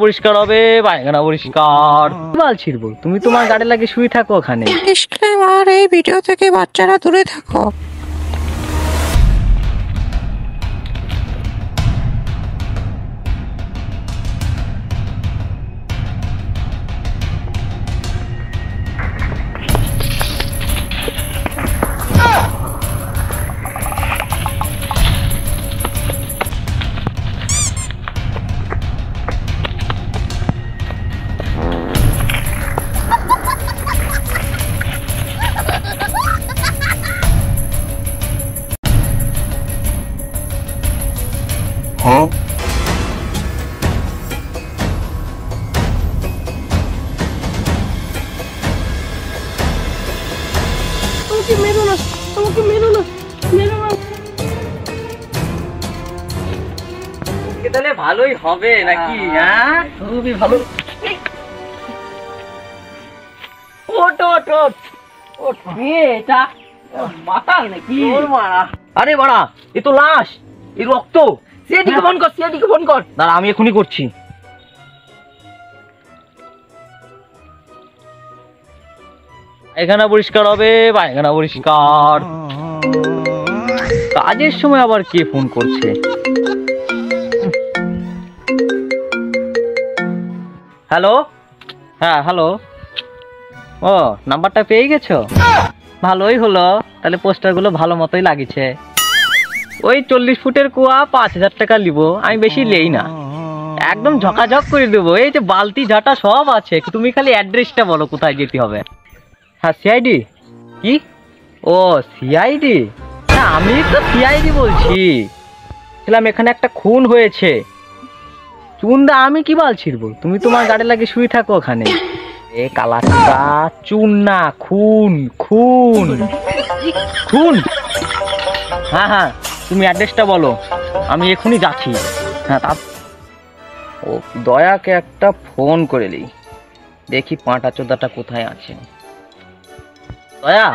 পরিষ্কার হবে, পায়খানা পরিষ্কার। বাল ছিড়বো, তুমি তোমার গাড়ি লাগিয়ে শুয়ে থাকো ওখানে। ডিসক্লেমার, এই ভিডিও থেকে বাচ্চারা দূরে থাকো। তাহলে ভালোই হবে নাকি? হ্যাঁ, খুবই ভালো। আরে বাড়া, এ তো লাশ, এ রক্ত। সিআইডিকে ফোন কর, সিআইডিকে ফোন কর। দাঁড়া, আমি এখনই করছি। পায়খানা পরিষ্কার হবে, পায়খানা পরিষ্কার। কাজের সময় আবার কে ফোন করছে? হ্যালো, হ্যাঁ হ্যালো। ও, নাম্বারটা পেয়ে গেছো? ভালোই হলো, তাহলে পোস্টারগুলো ভালো মতোই লাগিয়েছে। ওই 40 ফুটের কুয়া, 5000 টাকা নিবো, আমি বেশি লেই না, একদম ঝকাঝক করে দেবো। এই যে বালতি ঝাঁটা সব আছে, তুমি খালি অ্যাড্রেসটা বলো কোথায় যেতে হবে। হ্যাঁ, সিআইডি। কি? ও সিআইডি, হ্যাঁ আমি তো সিআইডি বলছি। এখানে একটা খুন হয়েছে। চুনদা, আমি কি বাল ছিড়বো, তুমি তোমার গাড়ি লাগিয়ে শুয়ে থাকো ওখানে। এ কালাটা চুন না, খুন খুন খুন। হ্যাঁ হ্যাঁ, তুমি অ্যাড্রেসটা বলো, আমি এখনই যাচ্ছি। হ্যাঁ, ও দয়াকে একটা ফোন করে দিই, দেখি পাঁটা চোদাটা কোথায় আছে। দয়া,